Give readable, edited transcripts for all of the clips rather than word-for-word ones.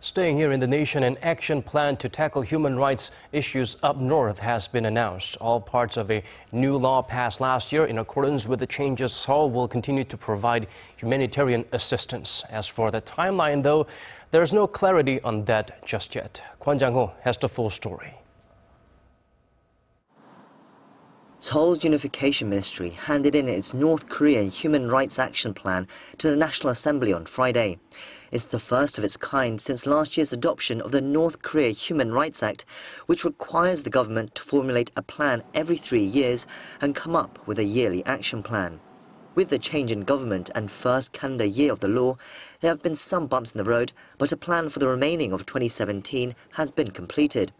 Staying here in the nation, an action plan to tackle human rights issues up north has been announced. All parts of a new law passed last year. In accordance with the changes, Seoul will continue to provide humanitarian assistance. As for the timeline, though, there's no clarity on that just yet. Kwon Jang-ho has the full story. Seoul's Unification Ministry handed in its North Korean Human Rights Action Plan to the National Assembly on Friday. It's the first of its kind since last year's adoption of the North Korea Human Rights Act, which requires the government to formulate a plan every 3 years and come up with a yearly action plan. With the change in government and first calendar year of the law, there have been some bumps in the road, but a plan for the remaining of 2017 has been completed.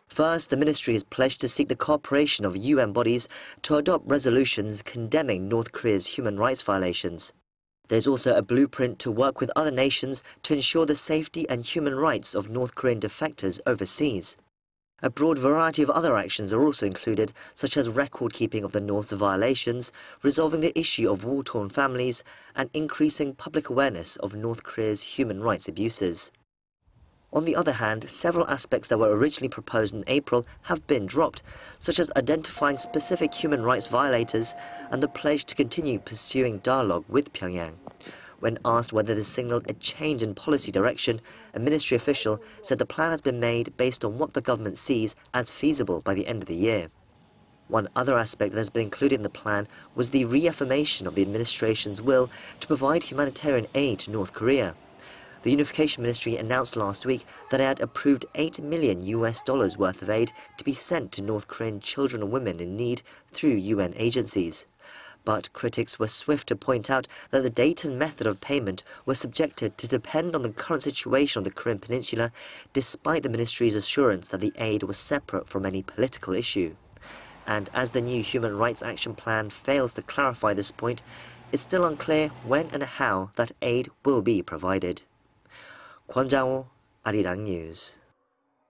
First, the ministry has pledged to seek the cooperation of UN bodies to adopt resolutions condemning North Korea's human rights violations. There's also a blueprint to work with other nations to ensure the safety and human rights of North Korean defectors overseas. A broad variety of other actions are also included, such as record-keeping of the North's violations, resolving the issue of war-torn families, and increasing public awareness of North Korea's human rights abuses. On the other hand, several aspects that were originally proposed in April have been dropped, such as identifying specific human rights violators and the pledge to continue pursuing dialogue with Pyongyang. When asked whether this signaled a change in policy direction, a ministry official said the plan has been made based on what the government sees as feasible by the end of the year. One other aspect that has been included in the plan was the reaffirmation of the administration's will to provide humanitarian aid to North Korea. The Unification Ministry announced last week that it had approved $8 million worth of aid to be sent to North Korean children and women in need through UN agencies. But critics were swift to point out that the date and method of payment were subjected to depend on the current situation of the Korean Peninsula, despite the ministry's assurance that the aid was separate from any political issue. And as the new Human Rights Action Plan fails to clarify this point, it's still unclear when and how that aid will be provided. Kwon Jang-ho, Arirang News.